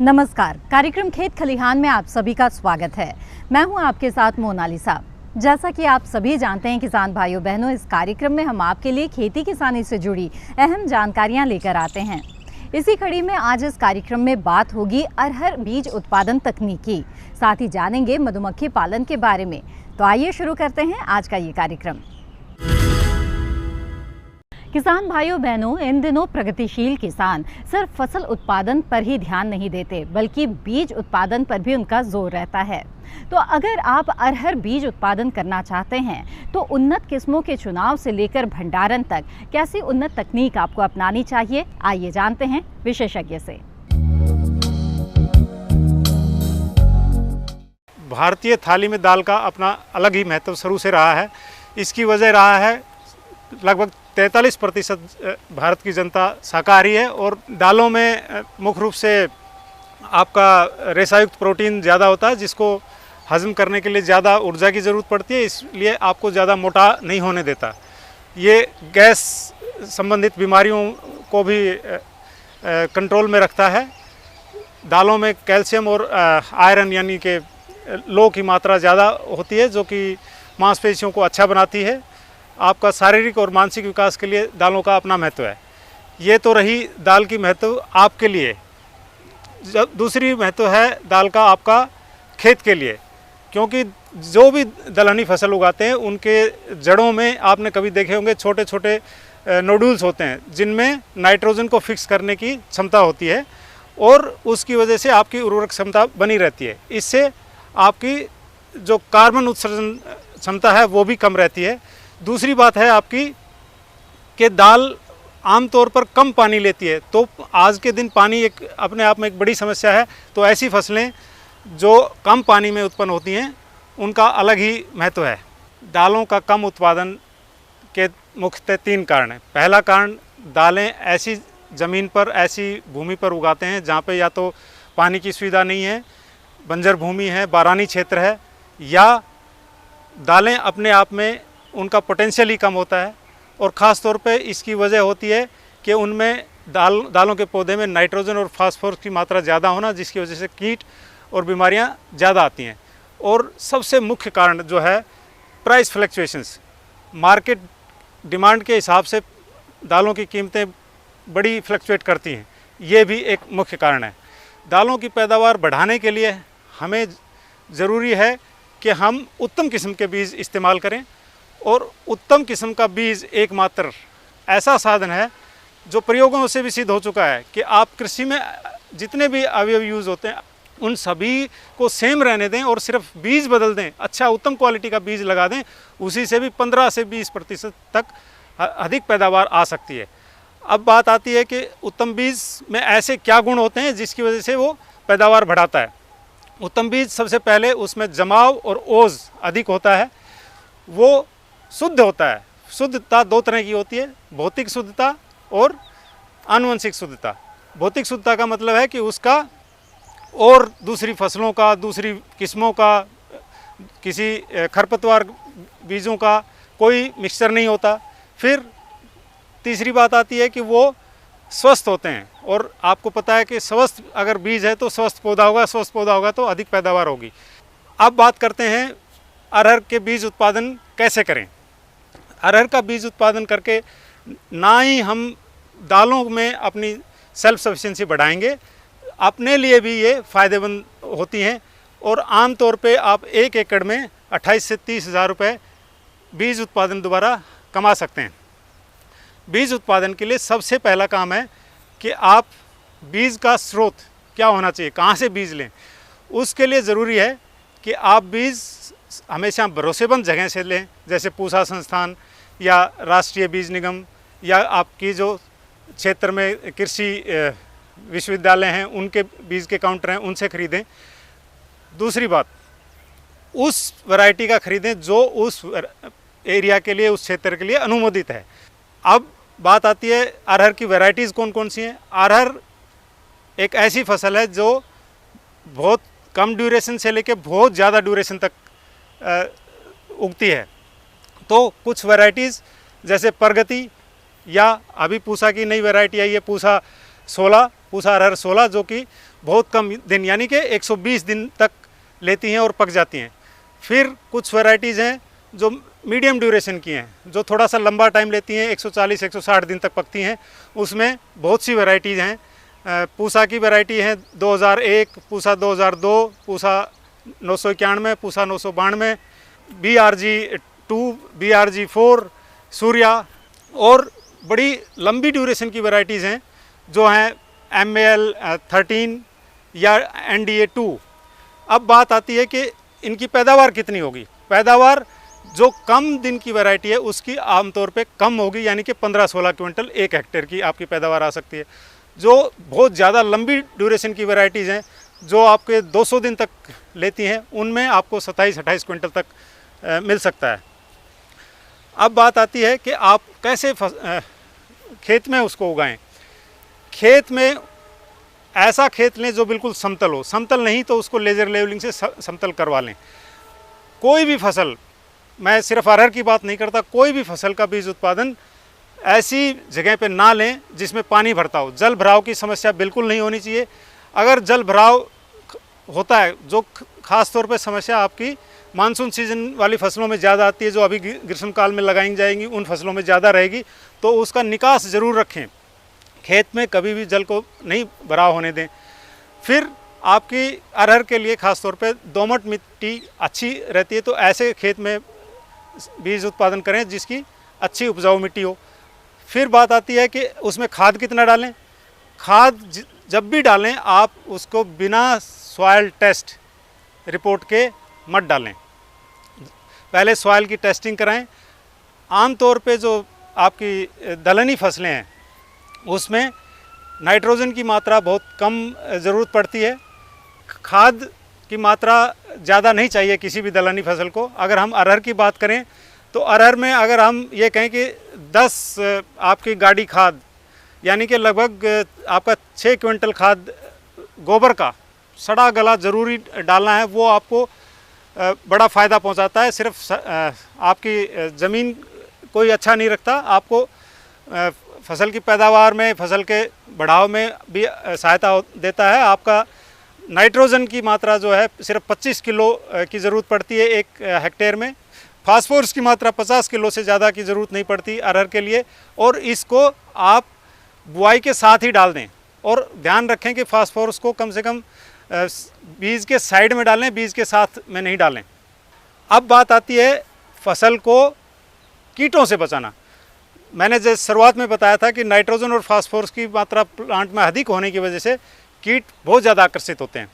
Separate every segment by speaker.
Speaker 1: नमस्कार। कार्यक्रम खेत खलिहान में आप सभी का स्वागत है। मैं हूं आपके साथ मोनालिसा। जैसा कि आप सभी जानते हैं किसान भाइयों बहनों, इस कार्यक्रम में हम आपके लिए खेती किसानी से जुड़ी अहम जानकारियां लेकर आते हैं। इसी कड़ी में आज इस कार्यक्रम में बात होगी अरहर बीज उत्पादन तकनीक की, साथ ही जानेंगे मधुमक्खी पालन के बारे में। तो आइए शुरू करते हैं आज का ये कार्यक्रम। किसान भाइयों बहनों, इन दिनों प्रगतिशील किसान सिर्फ फसल उत्पादन पर ही ध्यान नहीं देते, बल्कि बीज उत्पादन पर भी उनका जोर रहता है। तो अगर आप अरहर बीज उत्पादन करना चाहते हैं तो उन्नत किस्मों के चुनाव से लेकर भंडारण तक कैसी उन्नत तकनीक आपको अपनानी चाहिए, आइए जानते हैं विशेषज्ञ से।
Speaker 2: भारतीय थाली में दाल का अपना अलग ही महत्व शुरू से रहा है। इसकी वजह रहा है लगभग 43% भारत की जनता शाकाहारी है और दालों में मुख्य रूप से आपका रेशायुक्त प्रोटीन ज़्यादा होता है, जिसको हजम करने के लिए ज़्यादा ऊर्जा की ज़रूरत पड़ती है, इसलिए आपको ज़्यादा मोटा नहीं होने देता। ये गैस संबंधित बीमारियों को भी कंट्रोल में रखता है। दालों में कैल्शियम और आयरन यानी कि लोह की मात्रा ज़्यादा होती है, जो कि मांसपेशियों को अच्छा बनाती है। आपका शारीरिक और मानसिक विकास के लिए दालों का अपना महत्व है। ये तो रही दाल की महत्व आपके लिए। दूसरी महत्व है दाल का आपका खेत के लिए, क्योंकि जो भी दलहनी फसल उगाते हैं उनके जड़ों में आपने कभी देखे होंगे छोटे छोटे नोडुल्स होते हैं, जिनमें नाइट्रोजन को फिक्स करने की क्षमता होती है और उसकी वजह से आपकी उर्वरक क्षमता बनी रहती है। इससे आपकी जो कार्बन उत्सर्जन क्षमता है वो भी कम रहती है। दूसरी बात है आपकी कि दाल आमतौर पर कम पानी लेती है, तो आज के दिन पानी एक अपने आप में एक बड़ी समस्या है। तो ऐसी फसलें जो कम पानी में उत्पन्न होती हैं उनका अलग ही महत्व है। दालों का कम उत्पादन के मुख्यतः 3 कारण हैं। पहला कारण, दालें ऐसी ज़मीन पर, ऐसी भूमि पर उगाते हैं जहाँ पे या तो पानी की सुविधा नहीं है, बंजर भूमि है, बारानी क्षेत्र है, या दालें अपने आप में उनका पोटेंशियल ही कम होता है। और ख़ास तौर पे इसकी वजह होती है कि उनमें दालों के पौधे में नाइट्रोजन और फास्फोरस की मात्रा ज़्यादा होना, जिसकी वजह से कीट और बीमारियां ज़्यादा आती हैं। और सबसे मुख्य कारण जो है प्राइस फ्लक्चुएशंस, मार्केट डिमांड के हिसाब से दालों की कीमतें बड़ी फ्लक्चुएट करती हैं, ये भी एक मुख्य कारण है। दालों की पैदावार बढ़ाने के लिए हमें ज़रूरी है कि हम उत्तम किस्म के बीज इस्तेमाल करें, और उत्तम किस्म का बीज एकमात्र ऐसा साधन है जो प्रयोगों से भी सिद्ध हो चुका है कि आप कृषि में जितने भी अवयव यूज़ होते हैं उन सभी को सेम रहने दें और सिर्फ बीज बदल दें, अच्छा उत्तम क्वालिटी का बीज लगा दें, उसी से भी 15 से 20% तक अधिक पैदावार आ सकती है। अब बात आती है कि उत्तम बीज में ऐसे क्या गुण होते हैं जिसकी वजह से वो पैदावार बढ़ाता है। उत्तम बीज सबसे पहले उसमें जमाव और ओज अधिक होता है, वो शुद्ध होता है। शुद्धता 2 तरह की होती है, भौतिक शुद्धता और आनुवंशिक शुद्धता। भौतिक शुद्धता का मतलब है कि उसका और दूसरी फसलों का, दूसरी किस्मों का, किसी खरपतवार बीजों का कोई मिक्सचर नहीं होता। फिर तीसरी बात आती है कि वो स्वस्थ होते हैं, और आपको पता है कि स्वस्थ अगर बीज है तो स्वस्थ पौधा होगा, स्वस्थ पौधा होगा तो अधिक पैदावार होगी। अब बात करते हैं अरहर के बीज उत्पादन कैसे करें। अरहर का बीज उत्पादन करके ना ही हम दालों में अपनी सेल्फ सफिशिएंसी बढ़ाएंगे, अपने लिए भी ये फ़ायदेमंद होती हैं। और आम तौर पे आप 1 एकड़ में 28 से 30 हज़ार रुपये बीज उत्पादन द्वारा कमा सकते हैं। बीज उत्पादन के लिए सबसे पहला काम है कि आप बीज का स्रोत क्या होना चाहिए, कहाँ से बीज लें। उसके लिए ज़रूरी है कि आप बीज हमेशा भरोसेमंद जगह से लें, जैसे पूसा संस्थान या राष्ट्रीय बीज निगम, या आपकी जो क्षेत्र में कृषि विश्वविद्यालय हैं उनके बीज के काउंटर हैं, उनसे खरीदें। दूसरी बात, उस वैरायटी का खरीदें जो उस एरिया के लिए, उस क्षेत्र के लिए अनुमोदित है। अब बात आती है अरहर की वैरायटीज़ कौन कौन सी हैं। अरहर एक ऐसी फसल है जो बहुत कम ड्यूरेशन से लेकर बहुत ज़्यादा ड्यूरेशन तक उगती है। तो कुछ वैरायटीज़ जैसे प्रगति, या अभी पूसा की नई वैरायटी आई है पूसा 16, पूसा अरहर 16, जो कि बहुत कम दिन यानी कि 120 दिन तक लेती हैं और पक जाती हैं। फिर कुछ वैरायटीज़ हैं जो मीडियम ड्यूरेशन की हैं, जो थोड़ा सा लंबा टाइम लेती हैं, 140-160 दिन तक पकती हैं। उसमें बहुत सी वैरायटीज़ हैं। पूसा की वैरायटी है 2001, पूसा 2002, पूसा 991, पूसा 992, BRG2, BRG4, सूर्या, और बड़ी लंबी ड्यूरेशन की वैरायटीज़ हैं जो हैं MAL 13 या NDA2। अब बात आती है कि इनकी पैदावार कितनी होगी। पैदावार जो कम दिन की वैरायटी है उसकी आमतौर पे कम होगी, यानी कि 15-16 क्विंटल 1 हेक्टेयर की आपकी पैदावार आ सकती है। जो बहुत ज़्यादा लंबी ड्यूरेशन की वैरायटीज़ हैं जो आपके 200 दिन तक लेती हैं, उनमें आपको 27-28 क्विंटल तक मिल सकता है। अब बात आती है कि आप कैसे खेत में उसको उगाएं। खेत में ऐसा खेत लें जो बिल्कुल समतल हो, समतल नहीं तो उसको लेज़र लेवलिंग से समतल करवा लें। कोई भी फसल, मैं सिर्फ अरहर की बात नहीं करता, कोई भी फसल का बीज उत्पादन ऐसी जगह पे ना लें जिसमें पानी भरता हो। जल भराव की समस्या बिल्कुल नहीं होनी चाहिए। अगर जल भराव होता है, जो ख़ास तौर पे समस्या आपकी मानसून सीजन वाली फसलों में ज़्यादा आती है, जो अभी ग्रीष्म काल में लगाई जाएंगी उन फसलों में ज़्यादा रहेगी, तो उसका निकास ज़रूर रखें। खेत में कभी भी जल को नहीं भराव होने दें। फिर आपकी अरहर के लिए ख़ास तौर पे दोमट मिट्टी अच्छी रहती है, तो ऐसे खेत में बीज उत्पादन करें जिसकी अच्छी उपजाऊ मिट्टी हो। फिर बात आती है कि उसमें खाद कितना डालें। खाद जब भी डालें आप उसको बिना सॉइल टेस्ट रिपोर्ट के मत डालें, पहले सॉइल की टेस्टिंग कराएं। आमतौर पे जो आपकी दलहनी फसलें हैं उसमें नाइट्रोजन की मात्रा बहुत कम ज़रूरत पड़ती है। खाद की मात्रा ज़्यादा नहीं चाहिए किसी भी दलहनी फसल को। अगर हम अरहर की बात करें तो अरहर में अगर हम ये कहें कि 10 आपकी गाड़ी खाद, यानी कि लगभग आपका 6 क्विंटल खाद गोबर का सड़ा गला ज़रूरी डालना है, वो आपको बड़ा फ़ायदा पहुंचाता है। सिर्फ आपकी ज़मीन कोई अच्छा नहीं रखता, आपको फसल की पैदावार में, फसल के बढ़ाव में भी सहायता देता है। आपका नाइट्रोजन की मात्रा जो है सिर्फ 25 किलो की ज़रूरत पड़ती है 1 हेक्टेयर में। फास्फोरस की मात्रा 50 किलो से ज़्यादा की ज़रूरत नहीं पड़ती अरहर के लिए, और इसको आप बुआई के साथ ही डाल दें। और ध्यान रखें कि फास्फोरस को कम से कम बीज के साइड में डालें, बीज के साथ में नहीं डालें। अब बात आती है फसल को कीटों से बचाना। मैंने जैसे शुरुआत में बताया था कि नाइट्रोजन और फास्फोरस की मात्रा प्लांट में अधिक होने की वजह से कीट बहुत ज़्यादा आकर्षित होते हैं।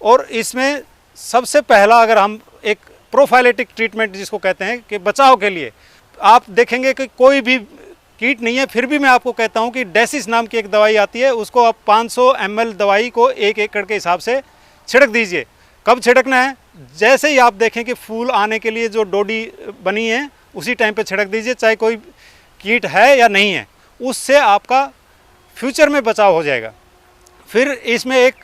Speaker 2: और इसमें सबसे पहला, अगर हम एक प्रोफाइलेटिक ट्रीटमेंट जिसको कहते हैं कि बचाव के लिए, आप देखेंगे कि कोई भी कीट नहीं है, फिर भी मैं आपको कहता हूं कि डेसिस नाम की एक दवाई आती है, उसको आप 500 ml दवाई को 1 एकड़ के हिसाब से छिड़क दीजिए। कब छिड़कना है? जैसे ही आप देखें कि फूल आने के लिए जो डोडी बनी है उसी टाइम पे छिड़क दीजिए, चाहे कोई कीट है या नहीं है, उससे आपका फ्यूचर में बचाव हो जाएगा। फिर इसमें एक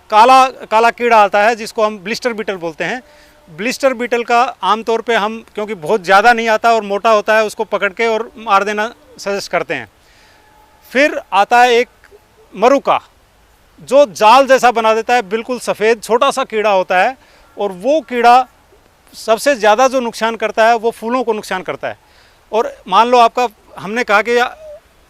Speaker 2: काला कीड़ा आता है जिसको हम ब्लिस्टर बीटल बोलते हैं। ब्लिस्टर बीटल का आमतौर पे हम, क्योंकि बहुत ज़्यादा नहीं आता और मोटा होता है, उसको पकड़ के और मार देना सजेस्ट करते हैं। फिर आता है एक मरुका, जो जाल जैसा बना देता है, बिल्कुल सफ़ेद छोटा सा कीड़ा होता है, और वो कीड़ा सबसे ज़्यादा जो नुकसान करता है वो फूलों को नुकसान करता है। और मान लो आपका, हमने कहा कि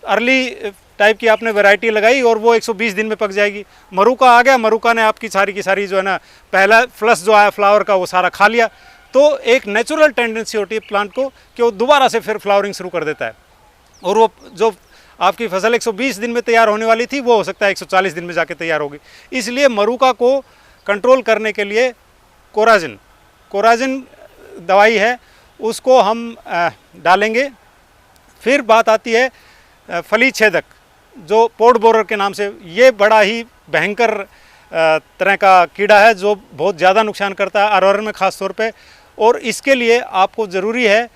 Speaker 2: अर्ली टाइप की आपने वैरायटी लगाई और वो 120 दिन में पक जाएगी, मरुका आ गया, मरुका ने आपकी सारी की सारी जो है ना, पहला फ्लश जो आया फ्लावर का वो सारा खा लिया। तो एक नेचुरल टेंडेंसी होती है प्लांट को कि वो दोबारा से फिर फ्लावरिंग शुरू कर देता है, और वो जो आपकी फसल 120 दिन में तैयार होने वाली थी वो हो सकता है 140 दिन में जाके तैयार होगी। इसलिए मरुका को कंट्रोल करने के लिए कोराजिन दवाई है, उसको हम डालेंगे। फिर बात आती है फली छेदक, जो पोड बोरर के नाम से, ये बड़ा ही भयंकर तरह का कीड़ा है जो बहुत ज़्यादा नुकसान करता है अरहर में ख़ास तौर पे। और इसके लिए आपको ज़रूरी है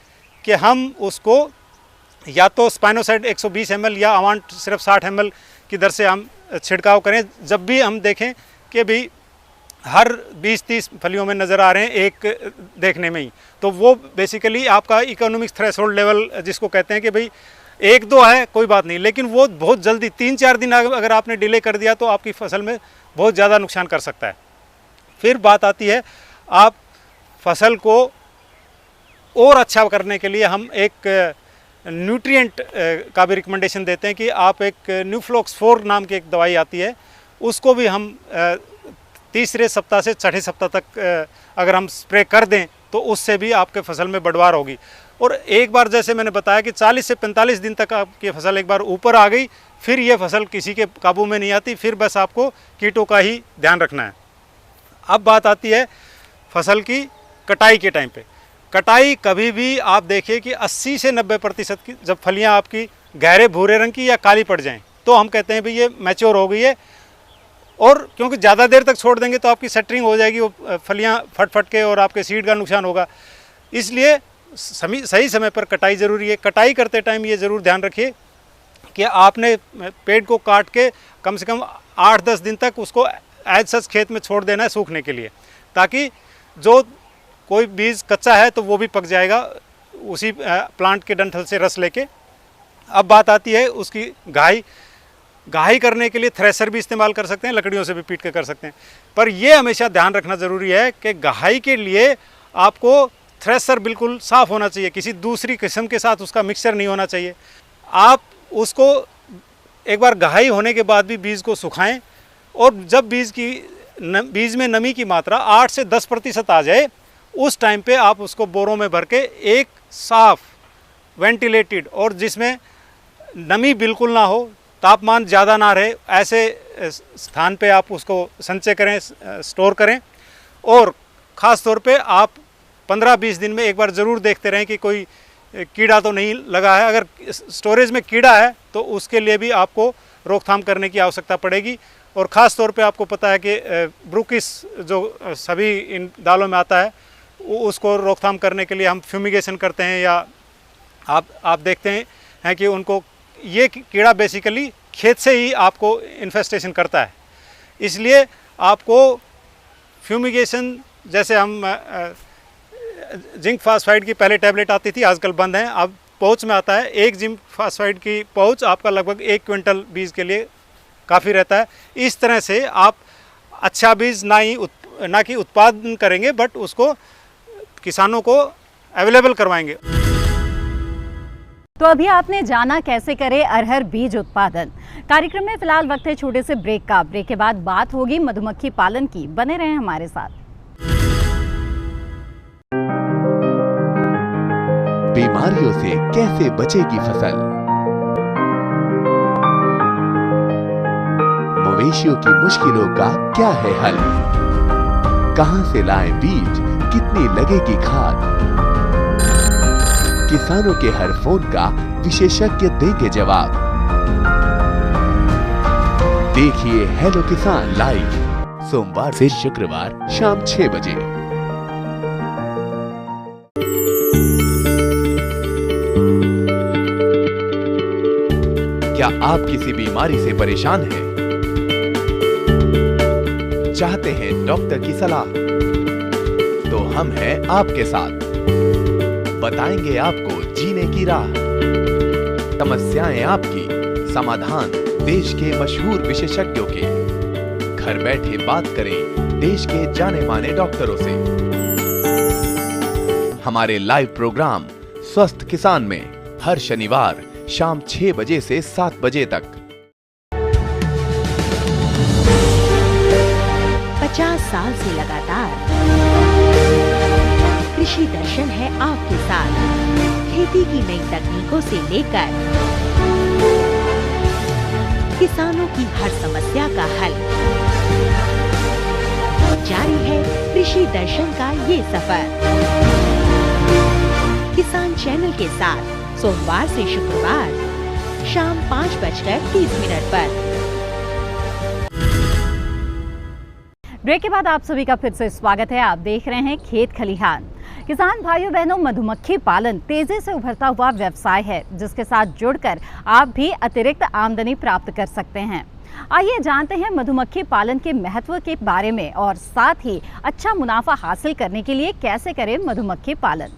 Speaker 2: कि हम उसको या तो स्पाइनोसाइड 120 ml या अवांट सिर्फ 60 ml की दर से हम छिड़काव करें जब भी हम देखें कि भाई हर 20-30 फलियों में नज़र आ रहे हैं एक देखने में ही। तो वो बेसिकली आपका इकोनॉमिक थ्रेशोल्ड लेवल जिसको कहते हैं कि भाई एक दो है कोई बात नहीं, लेकिन वो बहुत जल्दी 3-4 दिन अगर आपने डिले कर दिया तो आपकी फसल में बहुत ज़्यादा नुकसान कर सकता है। फिर बात आती है, आप फसल को और अच्छा करने के लिए हम एक न्यूट्रिएंट का भी रिकमेंडेशन देते हैं कि आप एक न्यूफ्लॉक्स 4 नाम की एक दवाई आती है, उसको भी हम तीसरे सप्ताह से छठे सप्ताह तक अगर हम स्प्रे कर दें तो उससे भी आपके फसल में बढ़वार होगी। और एक बार जैसे मैंने बताया कि 40 से 45 दिन तक आपकी फसल एक बार ऊपर आ गई, फिर ये फसल किसी के काबू में नहीं आती, फिर बस आपको कीटों का ही ध्यान रखना है। अब बात आती है फसल की कटाई के टाइम पे। कटाई कभी भी आप देखिए कि 80 से 90% की जब फलियां आपकी गहरे भूरे रंग की या काली पड़ जाएं तो हम कहते हैं भाई ये मैच्योर हो गई है। और क्योंकि ज़्यादा देर तक छोड़ देंगे तो आपकी सटरिंग हो जाएगी, वो फलियां फट फट के और आपके सीड का नुकसान होगा। इसलिए सही समय पर कटाई ज़रूरी है। कटाई करते टाइम ये ज़रूर ध्यान रखिए कि आपने पेड़ को काट के कम से कम 8-10 दिन तक उसको एज सच खेत में छोड़ देना है सूखने के लिए, ताकि जो कोई बीज कच्चा है तो वो भी पक जाएगा उसी प्लांट के डंठल से रस लेके। अब बात आती है उसकी घाई करने के लिए थ्रेशर भी इस्तेमाल कर सकते हैं, लकड़ियों से भी पीट के कर सकते हैं। पर ये हमेशा ध्यान रखना ज़रूरी है कि घाई के लिए आपको थ्रेशर बिल्कुल साफ़ होना चाहिए, किसी दूसरी किस्म के साथ उसका मिक्सचर नहीं होना चाहिए। आप उसको एक बार घाई होने के बाद भी बीज को सुखाएं, और जब बीज में नमी की मात्रा 8 से 10% आ जाए उस टाइम पे आप उसको बोरों में भर के एक साफ वेंटिलेटेड और जिसमें नमी बिल्कुल ना हो, तापमान ज़्यादा ना रहे, ऐसे स्थान पे आप उसको संचय करें, स्टोर करें। और ख़ास तौर पे आप 15-20 दिन में एक बार ज़रूर देखते रहें कि कोई कीड़ा तो नहीं लगा है। अगर स्टोरेज में कीड़ा है तो उसके लिए भी आपको रोकथाम करने की आवश्यकता पड़ेगी। और ख़ास तौर पे आपको पता है कि ब्रुकिस जो सभी इन दालों में आता है, उसको रोकथाम करने के लिए हम फ्यूमिगेशन करते हैं, या आप देखते हैं कि उनको ये कीड़ा बेसिकली खेत से ही आपको इन्फेस्टेशन करता है। इसलिए आपको फ्यूमिगेशन, जैसे हम जिंक फास्फाइड की पहले टैबलेट आती थी, आजकल बंद हैं, अब पाउच में आता है। एक जिंक फास्फाइड की पाउच आपका लगभग 1 क्विंटल बीज के लिए काफ़ी रहता है। इस तरह से आप अच्छा बीज ना कि उत्पादन करेंगे, बट उसको किसानों को अवेलेबल करवाएंगे।
Speaker 1: तो अभी आपने जाना कैसे करें अरहर बीज उत्पादन। कार्यक्रम में फिलहाल वक्त है छोटे से ब्रेक का। ब्रेक के बाद बात होगी मधुमक्खी पालन की। बने रहें हमारे साथ।
Speaker 3: बीमारियों से कैसे बचेगी फसल, मवेशियों की मुश्किलों का क्या है हल, कहां से लाएं बीज, कितनी लगेगी खाद, किसानों के हर फोन का विशेषज्ञ देंगे जवाब। देखिए हेलो किसान लाइव सोमवार से शुक्रवार शाम 6 बजे। क्या आप किसी बीमारी से परेशान हैं? चाहते हैं डॉक्टर की सलाह? तो हम हैं आपके साथ, बताएंगे आपको जीने की राह। समस्याएं आपकी, समाधान देश के मशहूर विशेषज्ञों के। घर बैठे बात करें देश के जाने माने डॉक्टरों से। हमारे लाइव प्रोग्राम स्वस्थ किसान में हर शनिवार शाम 6 बजे से 7 बजे तक।
Speaker 4: 50 साल से लगातार कृषि दर्शन है आपके साथ। खेती की नई तकनीकों से लेकर किसानों की हर समस्या का हल, जारी है कृषि दर्शन का ये सफर। किसान चैनल के साथ सोमवार से शुक्रवार शाम 5:30 पर।
Speaker 1: ब्रेक के बाद आप सभी का फिर से स्वागत है। आप देख रहे हैं खेत खलिहान। किसान भाइयों बहनों, मधुमक्खी पालन तेजी से उभरता हुआ व्यवसाय है, जिसके साथ जुड़कर आप भी अतिरिक्त आमदनी प्राप्त कर सकते हैं। आइए जानते हैं मधुमक्खी पालन के महत्व के बारे में, और साथ ही अच्छा मुनाफा हासिल करने के लिए कैसे करें मधुमक्खी पालन।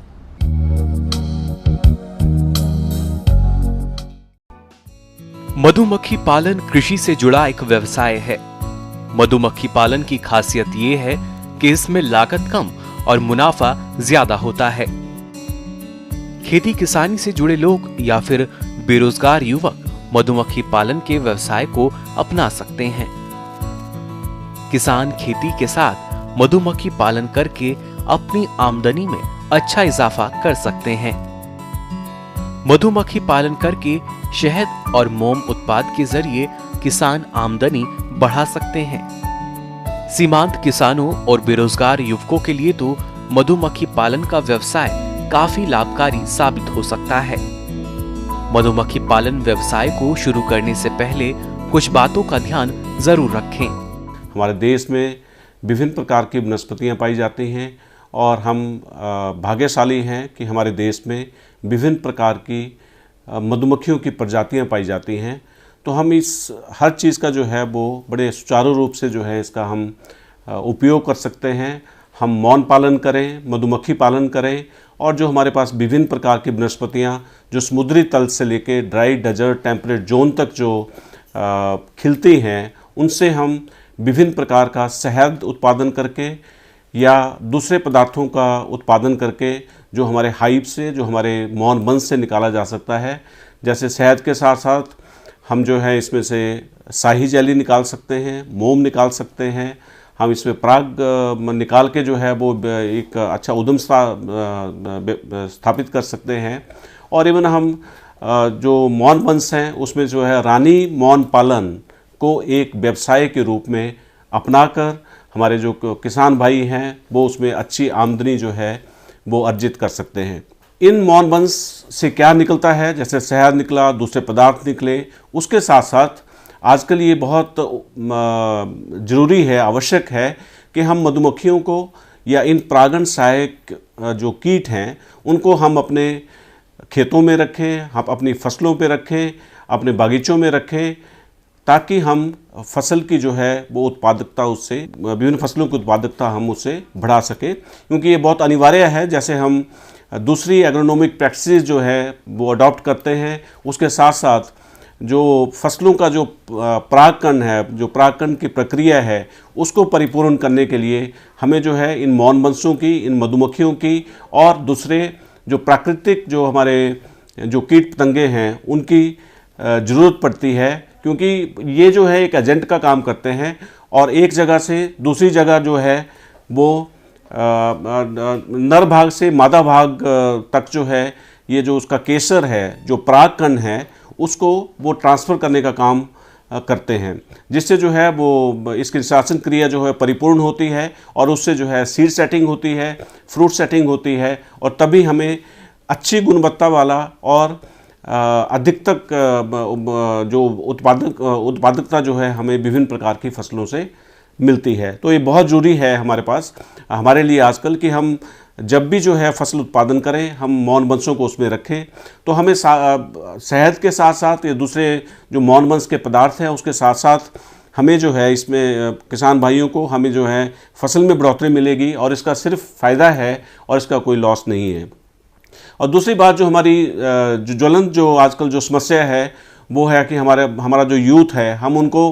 Speaker 5: मधुमक्खी पालन कृषि से जुड़ा एक व्यवसाय है। मधुमक्खी पालन की खासियत ये है कि इसमें लागत कम और मुनाफा ज्यादा होता है। खेती किसानी से जुड़े लोग या फिर बेरोजगार युवक मधुमक्खी पालन के व्यवसाय को अपना सकते हैं। किसान खेती के साथ मधुमक्खी पालन करके अपनी आमदनी में अच्छा इजाफा कर सकते हैं। मधुमक्खी पालन करके शहद और मोम उत्पाद के जरिए किसान आमदनी बढ़ा सकते हैं। सीमांत किसानों और बेरोजगार युवकों के लिए तो मधुमक्खी पालन का व्यवसाय काफी लाभकारी साबित हो सकता है। मधुमक्खी पालन व्यवसाय को शुरू करने से पहले कुछ बातों का ध्यान जरूर रखें।
Speaker 6: हमारे देश में विभिन्न प्रकार की वनस्पतियां पाई जाती हैं और हम भाग्यशाली हैं कि हमारे देश में विभिन्न प्रकार की मधुमक्खियों की प्रजातियां पाई जाती हैं। तो हम इस हर चीज़ का जो है वो बड़े सुचारू रूप से जो है इसका हम उपयोग कर सकते हैं। हम मौन पालन करें, मधुमक्खी पालन करें और जो हमारे पास विभिन्न प्रकार की वनस्पतियां जो समुद्री तल से लेके ड्राई डेजर्ट टेम्परेट जोन तक जो खिलती हैं, उनसे हम विभिन्न प्रकार का शहद उत्पादन करके या दूसरे पदार्थों का उत्पादन करके जो हमारे हाइव से, जो हमारे मौन वंश से निकाला जा सकता है। जैसे शहद के साथ साथ हम जो है इसमें से शाही जेली निकाल सकते हैं, मोम निकाल सकते हैं। हम इसमें पराग निकाल के जो है वो एक अच्छा उद्यम स्थापित कर सकते हैं। और इवन हम जो मौन वंश हैं उसमें जो है रानी मौन पालन को एक व्यवसाय के रूप में अपनाकर हमारे जो किसान भाई हैं वो उसमें अच्छी आमदनी जो है वो अर्जित कर सकते हैं। इन मौन वंश से क्या निकलता है, जैसे शहद निकला, दूसरे पदार्थ निकले, उसके साथ साथ आजकल ये बहुत ज़रूरी है, आवश्यक है कि हम मधुमक्खियों को या इन परागण सहायक जो कीट हैं उनको हम अपने खेतों में रखें, हम अपनी फसलों पे रखें, अपने बागीचों में रखें, ताकि हम फसल की जो है वो उत्पादकता, उससे विभिन्न फसलों की उत्पादकता हम उससे बढ़ा सकें। क्योंकि ये बहुत अनिवार्य है। जैसे हम दूसरी एग्रोनॉमिक प्रैक्टिसेस जो है वो अडॉप्ट करते हैं, उसके साथ साथ जो फसलों का जो परागकण है, जो परागकण की प्रक्रिया है, उसको परिपूर्ण करने के लिए हमें जो है इन मौन वंशों की, इन मधुमक्खियों की और दूसरे जो प्राकृतिक जो हमारे जो कीट पतंगे हैं उनकी ज़रूरत पड़ती है। क्योंकि ये जो है एक एजेंट का काम करते हैं और एक जगह से दूसरी जगह जो है वो नर भाग से मादा भाग तक जो है ये जो उसका केसर है, जो परागकण है, उसको वो ट्रांसफ़र करने का काम करते हैं, जिससे जो है वो इसकी निषाचन क्रिया जो है परिपूर्ण होती है और उससे जो है सीड सेटिंग होती है, फ्रूट सेटिंग होती है और तभी हमें अच्छी गुणवत्ता वाला और अधिक तक जो उत्पादकता जो है हमें विभिन्न प्रकार की फसलों से मिलती है। तो ये बहुत ज़रूरी है हमारे पास, हमारे लिए आजकल, कि हम जब भी जो है फसल उत्पादन करें हम मौन वंशों को उसमें रखें। तो हमें शहद के साथ साथ ये दूसरे जो मौन वंश के पदार्थ हैं उसके साथ साथ हमें जो है इसमें किसान भाइयों को हमें जो है फसल में बढ़ोतरी मिलेगी और इसका सिर्फ फ़ायदा है और इसका कोई लॉस नहीं है। और दूसरी बात जो हमारी जो ज्वलंत जो आजकल जो समस्या है वो है कि हमारा जो यूथ है हम उनको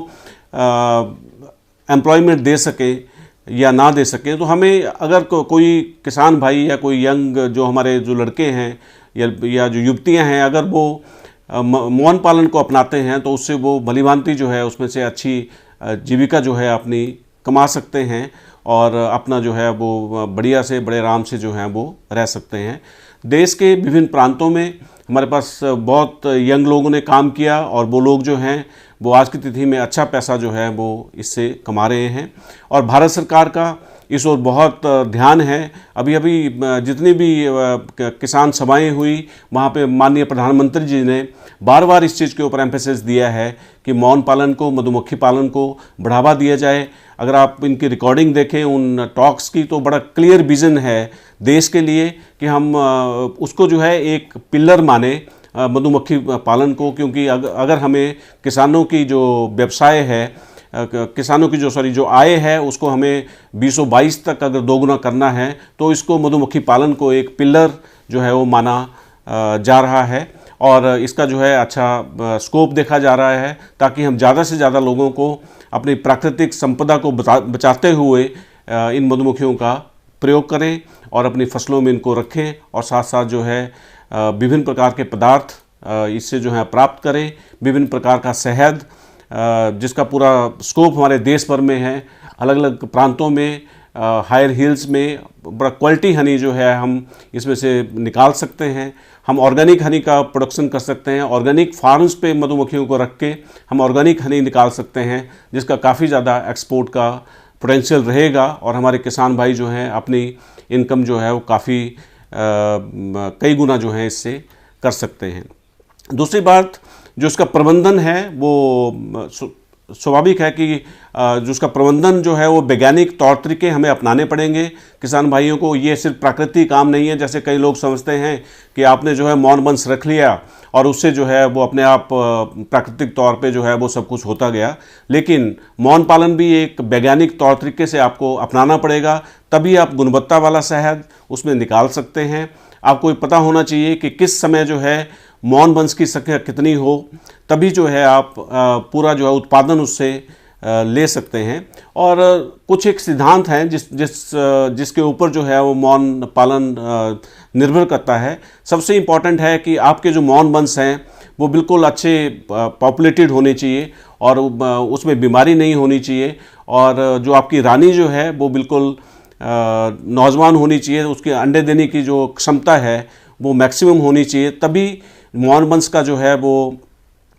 Speaker 6: एम्प्लॉयमेंट दे सकें या ना दे सकें। तो हमें अगर कोई किसान भाई या कोई यंग जो हमारे जो लड़के हैं या जो युवतियां हैं, अगर वो मौन पालन को अपनाते हैं तो उससे वो भलीभांति जो है उसमें से अच्छी जीविका जो है अपनी कमा सकते हैं और अपना जो है वो बढ़िया से बड़े आराम से जो है वो रह सकते हैं। देश के विभिन्न प्रांतों में हमारे पास बहुत यंग लोगों ने काम किया और वो लोग जो हैं वो आज की तिथि में अच्छा पैसा जो है वो इससे कमा रहे हैं और भारत सरकार का इस ओर बहुत ध्यान है। अभी जितनी भी किसान सभाएं हुई वहाँ पे माननीय प्रधानमंत्री जी ने बार बार इस चीज़ के ऊपर एम्फेसिस दिया है कि मौन पालन को, मधुमक्खी पालन को बढ़ावा दिया जाए। अगर आप इनकी रिकॉर्डिंग देखें उन टॉक्स की तो बड़ा क्लियर विज़न है देश के लिए कि हम उसको जो है एक पिलर माने मधुमक्खी पालन को। क्योंकि अगर हमें किसानों की जो व्यवसाय है, किसानों की जो आय है उसको हमें 2022 तक अगर दोगुना करना है तो इसको मधुमक्खी पालन को एक पिलर जो है वो माना जा रहा है। और इसका जो है अच्छा स्कोप देखा जा रहा है, ताकि हम ज़्यादा से ज़्यादा लोगों को अपनी प्राकृतिक संपदा को बचाते हुए इन मधुमक्खियों का प्रयोग करें और अपनी फसलों में इनको रखें, और साथ साथ जो है विभिन्न प्रकार के पदार्थ इससे जो है प्राप्त करें, विभिन्न प्रकार का शहद जिसका पूरा स्कोप हमारे देश भर में है, अलग अलग प्रांतों में, हायर हिल्स में बड़ा क्वालिटी हनी जो है हम इसमें से निकाल सकते हैं। हम ऑर्गेनिक हनी का प्रोडक्शन कर सकते हैं, ऑर्गेनिक फार्म्स पे मधुमक्खियों को रख के हम ऑर्गेनिक हनी निकाल सकते हैं, जिसका काफ़ी ज़्यादा एक्सपोर्ट का पोटेंशियल रहेगा, और हमारे किसान भाई जो हैं अपनी इनकम जो है वो काफ़ी कई गुना जो है इससे कर सकते हैं। दूसरी बात, जो इसका प्रबंधन है वो स्वाभाविक है कि जो उसका प्रबंधन जो है वो वैज्ञानिक तौर तरीके हमें अपनाने पड़ेंगे किसान भाइयों को। ये सिर्फ प्राकृतिक काम नहीं है, जैसे कई लोग समझते हैं कि आपने जो है मौन वंश रख लिया और उससे जो है वो अपने आप प्राकृतिक तौर पे जो है वो सब कुछ होता गया। लेकिन मौन पालन भी एक वैज्ञानिक तौर तरीके से आपको अपनाना पड़ेगा, तभी आप गुणवत्ता वाला शहद उसमें निकाल सकते हैं। आपको पता होना चाहिए कि किस समय जो है मौन वंश की संख्या कितनी हो, तभी जो है आप पूरा जो है उत्पादन उससे ले सकते हैं। और कुछ एक सिद्धांत हैं जिसके ऊपर जो है वो मौन पालन निर्भर करता है। सबसे इम्पॉर्टेंट है कि आपके जो मौन वंश हैं वो बिल्कुल अच्छे पॉपुलेटेड होने चाहिए और उसमें बीमारी नहीं होनी चाहिए, और जो आपकी रानी जो है वो बिल्कुल नौजवान होनी चाहिए, उसके अंडे देने की जो क्षमता है वो मैक्सिमम होनी चाहिए, तभी मौन वंश का जो है वो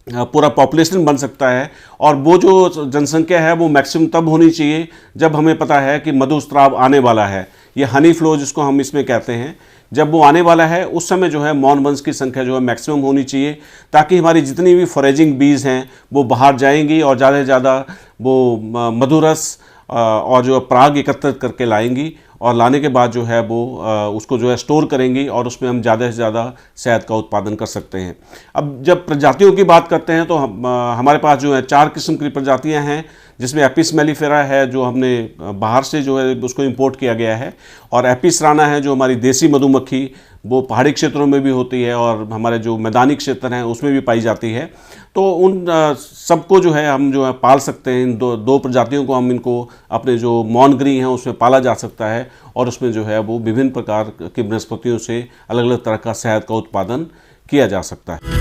Speaker 6: पूरा पॉपुलेशन बन सकता है। और वो जो जनसंख्या है वो मैक्सिमम तब होनी चाहिए जब हमें पता है कि मधुस्राव आने वाला है, ये हनी फ्लो जिसको हम इसमें कहते हैं, जब वो आने वाला है उस समय जो है मौन वंश की संख्या जो है मैक्सिमम होनी चाहिए, ताकि हमारी जितनी भी फॉरेजिंग बीज हैं वो बाहर जाएंगी और ज़्यादा से ज़्यादा वो मधुरस और जो पराग एकत्रित करके लाएंगी, और लाने के बाद जो है वो उसको जो है स्टोर करेंगी, और उसमें हम ज़्यादा से ज़्यादा शहद का उत्पादन कर सकते हैं। अब जब प्रजातियों की बात करते हैं तो हमारे पास जो है 4 किस्म की प्रजातियां हैं, जिसमें एपिस मेलिफेरा है जो हमने बाहर से जो है उसको इंपोर्ट किया गया है, और एपिस राना है जो हमारी देसी मधुमक्खी वो पहाड़ी क्षेत्रों में भी होती है और हमारे जो मैदानी क्षेत्र हैं उसमें भी पाई जाती है। तो उन सबको जो है हम जो है पाल सकते हैं। इन दो प्रजातियों को हम इनको अपने जो मौन गृह हैं उसमें पाला जा सकता है, और उसमें जो है वो विभिन्न प्रकार की वनस्पतियों से अलग अलग तरह का शहद का उत्पादन किया जा सकता है।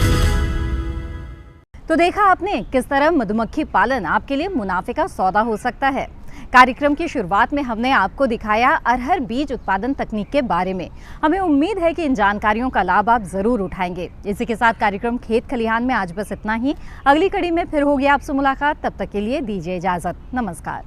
Speaker 1: तो देखा आपने किस तरह मधुमक्खी पालन आपके लिए मुनाफे का सौदा हो सकता है। कार्यक्रम की शुरुआत में हमने आपको दिखाया अरहर बीज उत्पादन तकनीक के बारे में। हमें उम्मीद है कि इन जानकारियों का लाभ आप जरूर उठाएंगे। इसी के साथ कार्यक्रम खेत खलिहान में आज बस इतना ही। अगली कड़ी में फिर होगी आपसे मुलाकात, तब तक के लिए दीजिए इजाजत। नमस्कार।